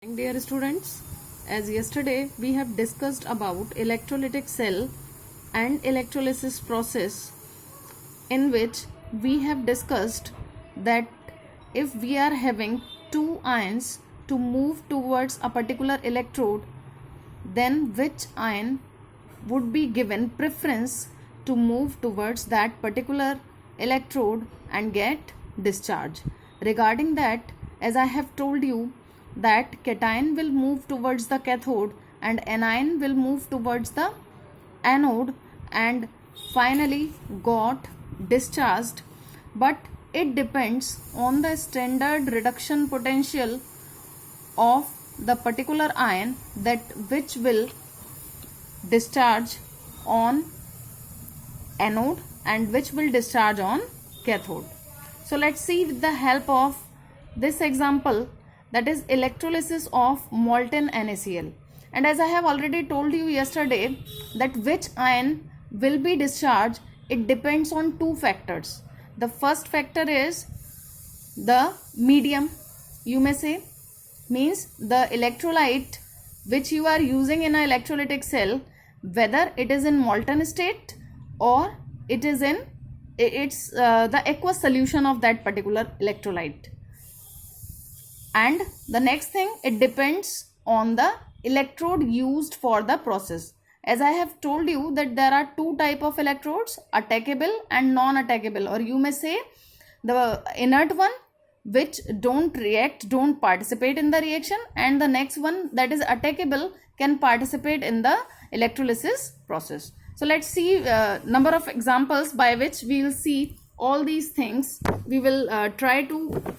Dear students, as yesterday we have discussed about electrolytic cell and electrolysis process, in which we have discussed that if we are having two ions to move towards a particular electrode, then which ion would be given preference to move towards that particular electrode and get discharge. Regarding that, as I have told you, that cation will move towards the cathode and anion will move towards the anode and finally got discharged, but it depends on the standard reduction potential of the particular ion that which will discharge on anode and which will discharge on cathode. So let's see with the help of this example, that is electrolysis of molten NaCl. And as I have already told you yesterday, that which ion will be discharged, it depends on two factors. The first factor is the medium, you may say, means the electrolyte which you are using in an electrolytic cell, whether it is in molten state or it is in the aqueous solution of that particular electrolyte. And the next thing, it depends on the electrode used for the process. As I have told you that there are two type of electrodes, attackable and non-attackable, or you may say the inert one which don't react, don't participate in the reaction, and the next one that is attackable can participate in the electrolysis process. So let's see number of examples by which we will see all these things. We will try to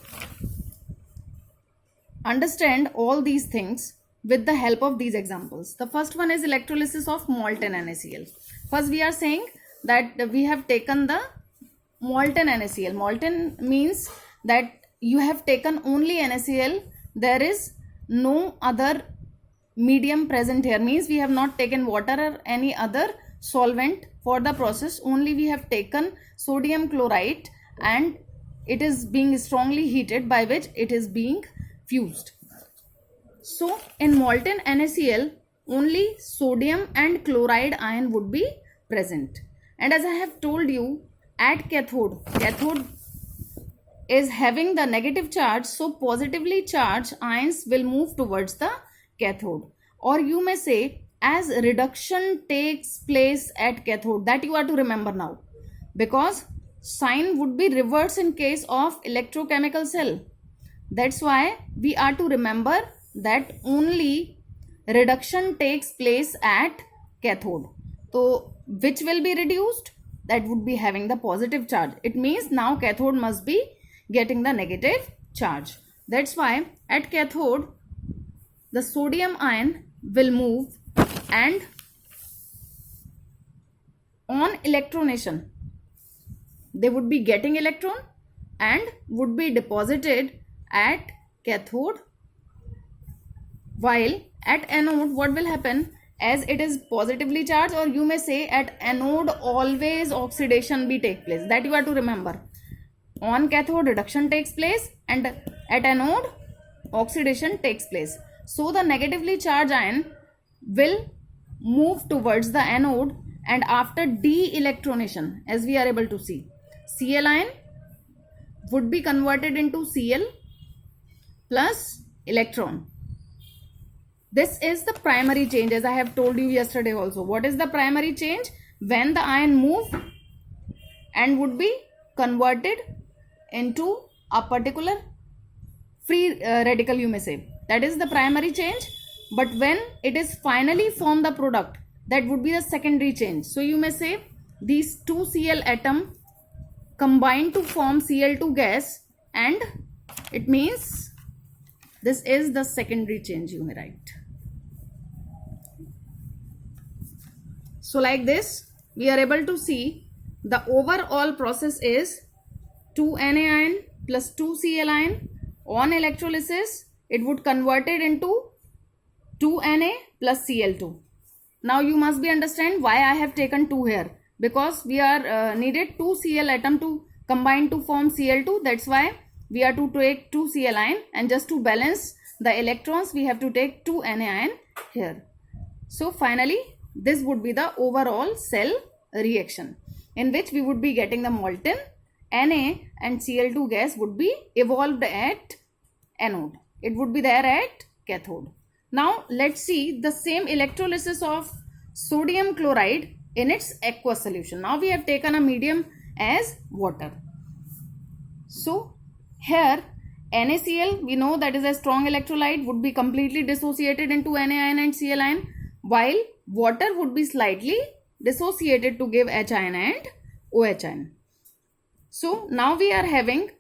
understand all these things with the help of these examples. The first one is electrolysis of molten NaCl. First we are saying that we have taken the molten NaCl. Molten means that you have taken only NaCl, there is no other medium present here, means we have not taken water or any other solvent for the process, only we have taken sodium chloride and it is being strongly heated, by which it is being fused. So in molten NaCl, only sodium and chloride ion would be present. And as I have told you, at cathode is having the negative charge, so positively charged ions will move towards the cathode. Or you may say, as reduction takes place at cathode, that you are to remember now, because sign would be reverse in case of electrochemical cell. That's why we are to remember that only reduction takes place at cathode. So which will be reduced? That would be having the positive charge. It means now cathode must be getting the negative charge. That's why at cathode the sodium ion will move, and on electronation they would be getting electron and would be deposited at cathode, while at anode what will happen, as it is positively charged, or you may say at anode always oxidation be take place. That you are to remember. On cathode reduction takes place and at anode oxidation takes place. So the negatively charged ion will move towards the anode, and after de-electronation, as we are able to see, Cl ion would be converted into Cl plus electron. This is the primary change, as I have told you yesterday also. What is the primary change? When the ion move and would be converted into a particular free radical, you may say. That is the primary change. But when it is finally formed the product, that would be the secondary change. So you may say these two Cl atom combine to form Cl2 gas, and it means this is the secondary change, you may write. So like this, we are able to see the overall process is 2 Na ion plus 2 Cl ion. On electrolysis, it would convert it into 2 Na plus Cl2. Now you must be understand why I have taken 2 here, because we are needed 2 Cl atom to combine to form Cl2. That's why we are to take 2 Cl ion, and just to balance the electrons, we have to take 2 Na ion here. So finally this would be the overall cell reaction, in which we would be getting the molten Na and Cl2 gas would be evolved at anode. It would be there at cathode. Now let's see the same electrolysis of sodium chloride in its aqueous solution. Now we have taken a medium as water. So here NaCl, we know that is a strong electrolyte, would be completely dissociated into Na ion and Cl ion, while water would be slightly dissociated to give H ion and OH ion. So now we are having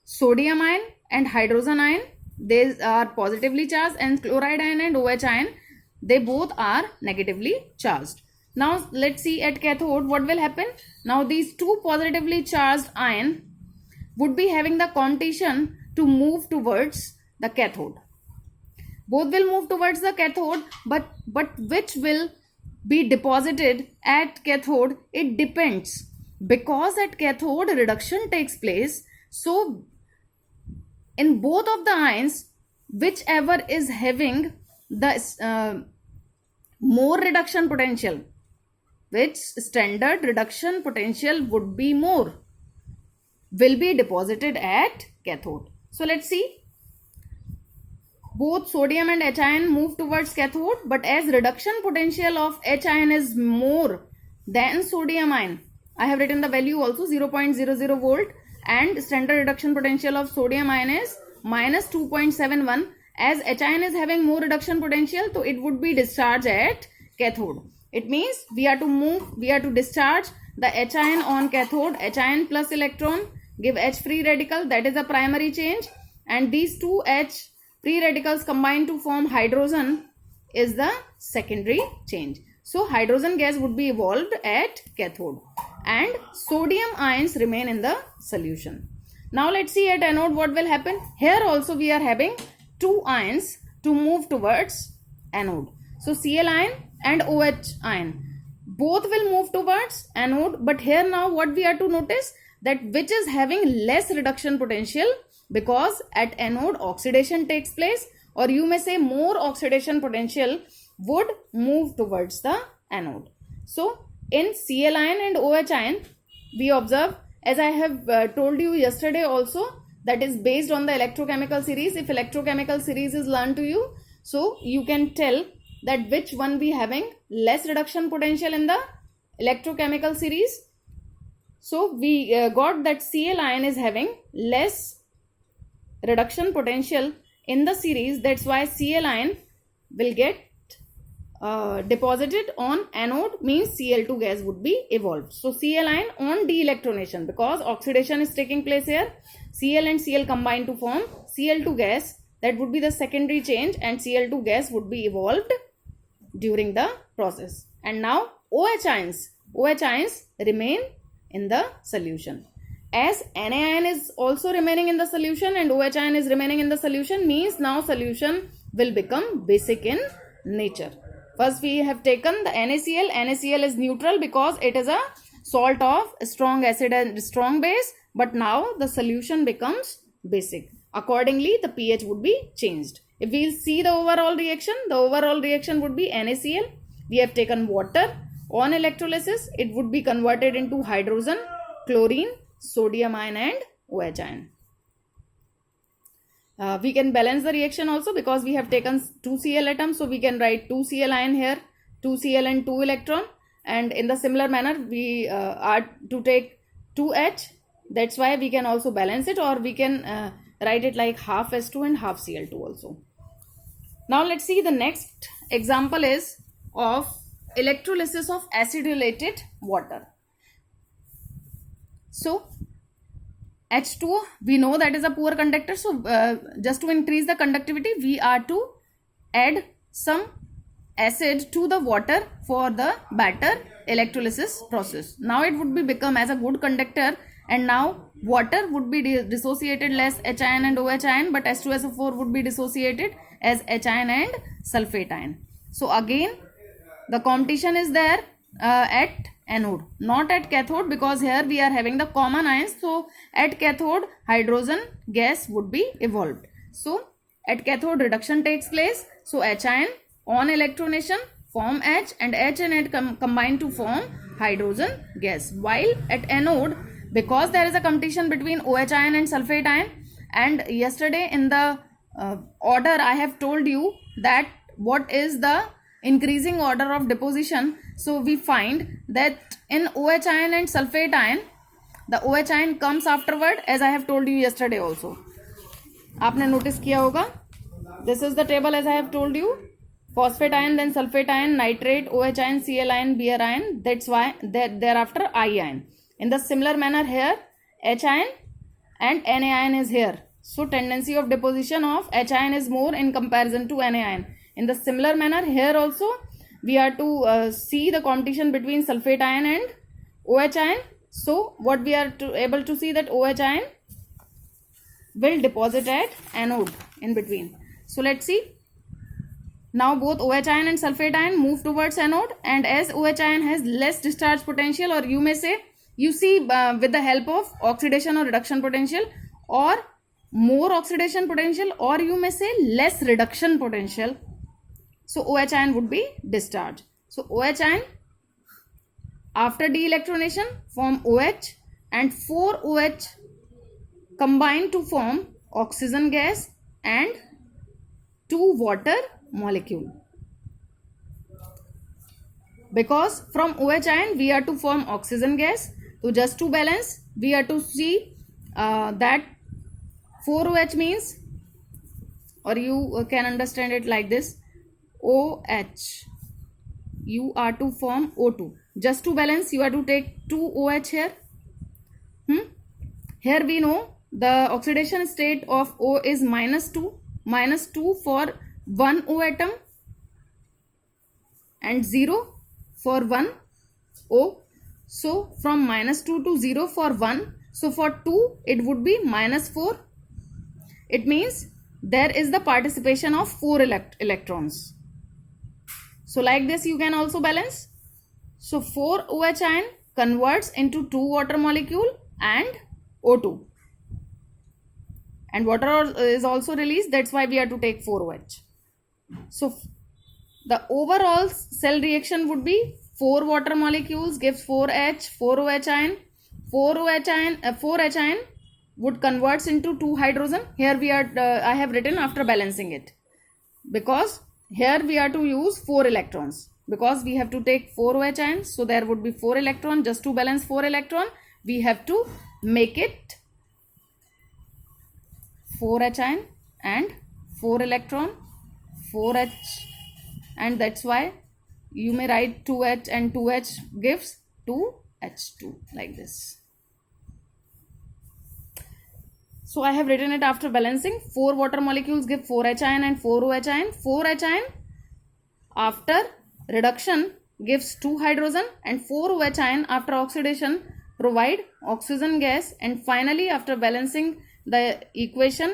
sodium ion and hydrogen ion. They are positively charged, and chloride ion and OH ion, they both are negatively charged. Now let's see at cathode what will happen. Now these two positively charged ion would be having the competition to move towards the cathode. Both will move towards the cathode, but which will be deposited at cathode, it depends, because at cathode reduction takes place. So in both of the ions, whichever is having the more reduction potential, which standard reduction potential would be more, will be deposited at cathode. So let's see. Both sodium and H ion move towards cathode, but as reduction potential of H ion is more than sodium ion, I have written the value also 0.00 volt, and standard reduction potential of sodium ion is minus 2.71. As H ion is having more reduction potential, so it would be discharged at cathode. It means we are to discharge the H ion on cathode. H ion plus electron give H free radical, that is a primary change, and these two H free radicals combine to form hydrogen is the secondary change. So hydrogen gas would be evolved at cathode, and sodium ions remain in the solution. Now let's see at anode what will happen. Here also we are having two ions to move towards anode. So Cl ion and OH ion, both will move towards anode, but here now what we are to notice, that which is having less reduction potential, because at anode oxidation takes place, or you may say more oxidation potential would move towards the anode. So in Cl ion and OH ion, we observe, as I have told you yesterday also, that is based on the electrochemical series. If electrochemical series is learned to you, so you can tell that which one we having less reduction potential in the electrochemical series. So we got that Cl ion is having less reduction potential in the series. That's why Cl ion will get deposited on anode, means Cl2 gas would be evolved. So Cl ion on de-electronation, because oxidation is taking place here, Cl and Cl combine to form Cl2 gas, that would be the secondary change, and Cl2 gas would be evolved during the process. And now OH ions remain in the solution. As Na ion is also remaining in the solution and OH ion is remaining in the solution, means now solution will become basic in nature. First we have taken the NaCl. NaCl is neutral because it is a salt of strong acid and strong base, but now the solution becomes basic. Accordingly the pH would be changed. If we will see the overall reaction would be NaCl. We have taken water. On electrolysis, it would be converted into hydrogen, chlorine, sodium ion and OH ion. We can balance the reaction also, because we have taken 2 Cl atoms, so we can write 2 Cl ion here, 2 Cl and 2 electron, and in the similar manner we are to take 2 H. That's why we can also balance it, or we can write it like half H2 and half Cl2 also. Now let's see the next example is of electrolysis of acidulated water. So H2, we know that is a poor conductor, so just to increase the conductivity we are to add some acid to the water for the better electrolysis process. Now it would be become as a good conductor, and now water would be dissociated less H ion and OH ion, but H2SO4 would be dissociated as H ion and sulfate ion. So again the competition is there at anode, not at cathode, because here we are having the common ions. So at cathode hydrogen gas would be evolved. So At cathode, reduction takes place. So H ion on electronation form H, and H and H combine to form hydrogen gas. While at anode, because there is a competition between OH ion and sulfate ion, and yesterday in the order I have told you that what is the increasing order of deposition. So we find that in OH ion and sulfate ion, the OH ion comes afterward, as I have told you yesterday also. आपने notice किया होगा. This is the table as I have told you. Phosphate ion, then sulfate ion, nitrate, OH ion, Cl ion, Br ion. That's why thereafter I ion. In the similar manner here, H ion and Na ion is here. So tendency of deposition of H ion is more in comparison to Na ion. In the similar manner here also, we are to see the competition between sulfate ion and OH ion. So what we are able to see that OH ion will deposit at anode in between. So let's see. Now both OH ion and sulfate ion move towards anode, and as OH ion has less discharge potential, or you may say, you see with the help of oxidation or reduction potential, or more oxidation potential, or you may say less reduction potential, so OH ion would be discharged. So OH ion after de-electronation form OH, and 4 OH combine to form oxygen gas and 2 water molecule. Because from OH ion we are to form oxygen gas, so just to balance we are to see that 4 OH means, or you can understand it like this, OH, you are to form O2. Just to balance you are to take 2 OH here. Here we know the oxidation state of O is -2 for 1 O atom and 0 for 1 O. So from -2 to 0 for 1. So for 2 it would be -4. It means there is the participation of 4 electrons. So like this you can also balance. So 4 OH ion converts into 2 water molecule and O2. And water is also released, that's why we have to take 4 OH. So the overall cell reaction would be 4 water molecules gives 4H, 4 OH ion, 4 H ion would converts into 2 hydrogen. Here we are, I have written after balancing it, because here we are to use 4 electrons, because we have to take 4 OH ions, so there would be 4 electron. Just to balance 4 electron we have to make it 4 H ion and 4 electron, 4H, and that's why you may write 2H and 2H gives 2H2 like this. So I have written it after balancing. 4 water molecules give 4 H ion and 4 OH ion. 4 H ion after reduction gives 2 hydrogen, and 4 OH ion after oxidation provide oxygen gas, and finally after balancing the equation,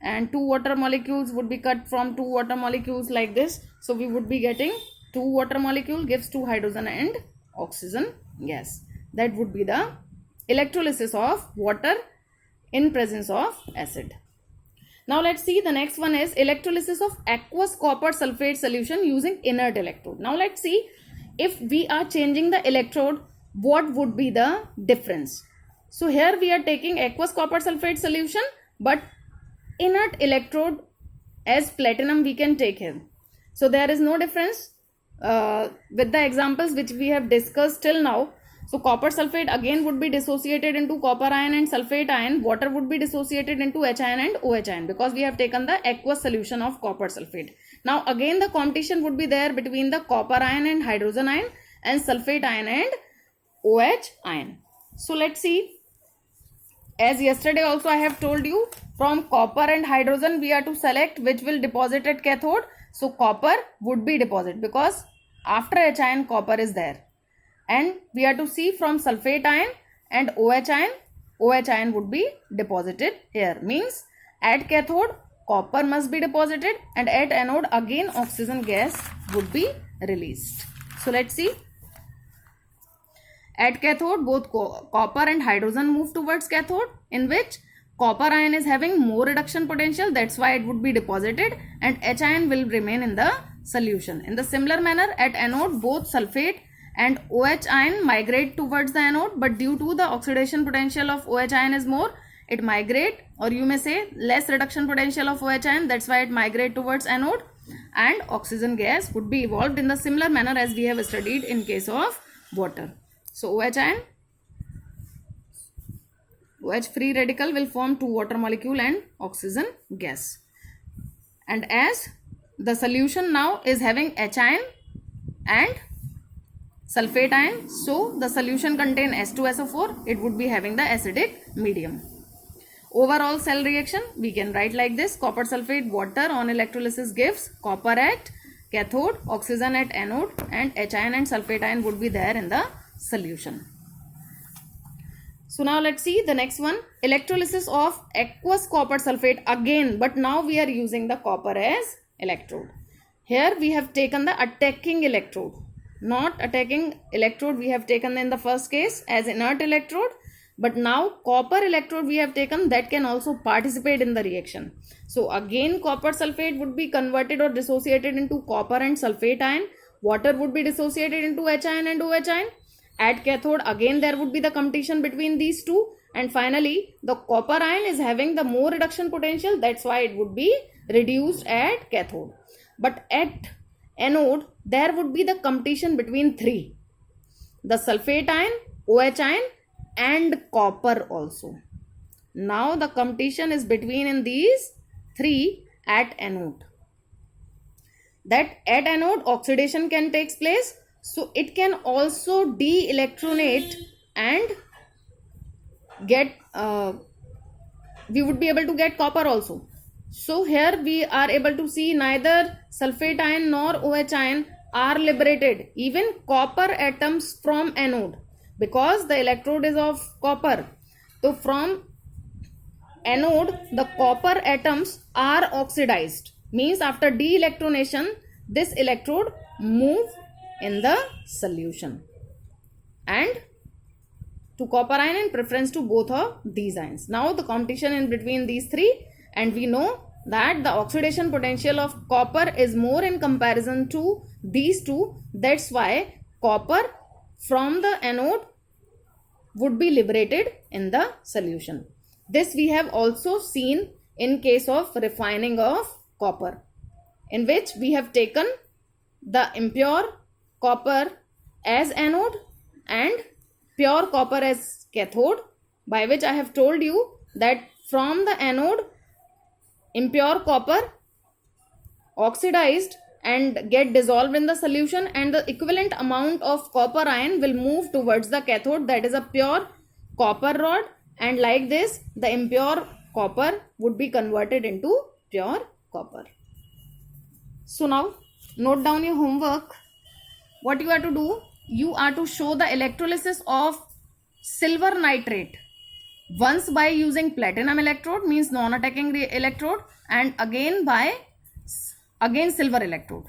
and 2 water molecules would be cut from 2 water molecules like this. So we would be getting 2 water molecule gives 2 hydrogen and oxygen gas. That would be the electrolysis of water in presence of acid. Now let's see, the next one is electrolysis of aqueous copper sulfate solution using inert electrode. Now let's see, if we are changing the electrode, what would be the difference? So here we are taking aqueous copper sulfate solution, but inert electrode as platinum we can take here. So there is no difference with the examples which we have discussed till now. So copper sulfate again would be dissociated into copper ion and sulfate ion. Water would be dissociated into H ion and OH ion, because we have taken the aqueous solution of copper sulfate. Now again the competition would be there between the copper ion and hydrogen ion, and sulfate ion and OH ion. So let's see, as yesterday also I have told you, from copper and hydrogen we are to select which will deposit at cathode. So copper would be deposited, because after H ion copper is there. And we are to see from sulfate ion and OH ion would be deposited here. Means at cathode copper must be deposited, and at anode again oxygen gas would be released. So let's see. At cathode both copper and hydrogen move towards cathode, in which copper ion is having more reduction potential, that's why it would be deposited, and H ion will remain in the solution. In the similar manner, at anode both sulfate and OH ion migrate towards the anode, but due to the oxidation potential of OH ion is more, it migrate, or you may say less reduction potential of OH ion, that's why it migrate towards anode, and oxygen gas would be evolved in the similar manner as we have studied in case of water. So OH ion, OH free radical will form two water molecule and oxygen gas. And as the solution now is having H ion and sulfate ion, so the solution contain H2SO4, it would be having the acidic medium. Overall cell reaction we can write like this: copper sulfate water on electrolysis gives copper at cathode, oxygen at anode, and H ion and sulfate ion would be there in the solution. So now let's see the next one, electrolysis of aqueous copper sulfate again, but now we are using the copper as electrode. Here we have taken the attacking electrode, not attacking electrode we have taken in the first case as inert electrode, but now copper electrode we have taken that can also participate in the reaction. So again copper sulfate would be converted or dissociated into copper and sulfate ion, water would be dissociated into H ion and OH ion. At cathode again there would be the competition between these two, and finally the copper ion is having the more reduction potential, that's why it would be reduced at cathode. But at anode there would be the competition between three: the sulfate ion, OH ion, and copper also. Now the competition is between in these three at anode. That at anode oxidation can take place, so it can also de-electronate and get we would be able to get copper also. So here we are able to see neither sulfate ion nor OH ion are liberated, even copper atoms from anode, because the electrode is of copper. So from anode the copper atoms are oxidized, means after de-electronation this electrode move in the solution and to copper ion in preference to both of these ions. Now the competition in between these three, and we know that the oxidation potential of copper is more in comparison to these two, that's why copper from the anode would be liberated in the solution. This we have also seen in case of refining of copper, in which we have taken the impure copper as anode and pure copper as cathode, by which I have told you that from the anode impure copper oxidized and get dissolved in the solution, and the equivalent amount of copper ion will move towards the cathode, that is a pure copper rod, and like this the impure copper would be converted into pure copper. So now note down your homework. What you are to do, you are to show the electrolysis of silver nitrate once by using platinum electrode, means non-attacking electrode, and again by silver electrode.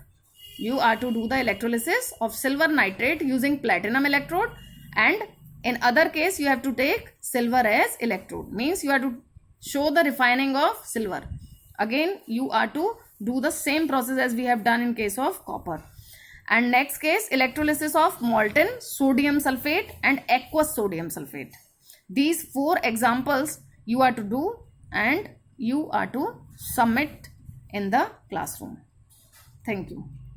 You are to do the electrolysis of silver nitrate using platinum electrode, and in other case you have to take silver as electrode, means you have to show the refining of silver. Again you are to do the same process as we have done in case of copper. And next case, electrolysis of molten sodium sulfate and aqueous sodium sulfate. These four examples you are to do and you are to submit in the classroom. Thank you.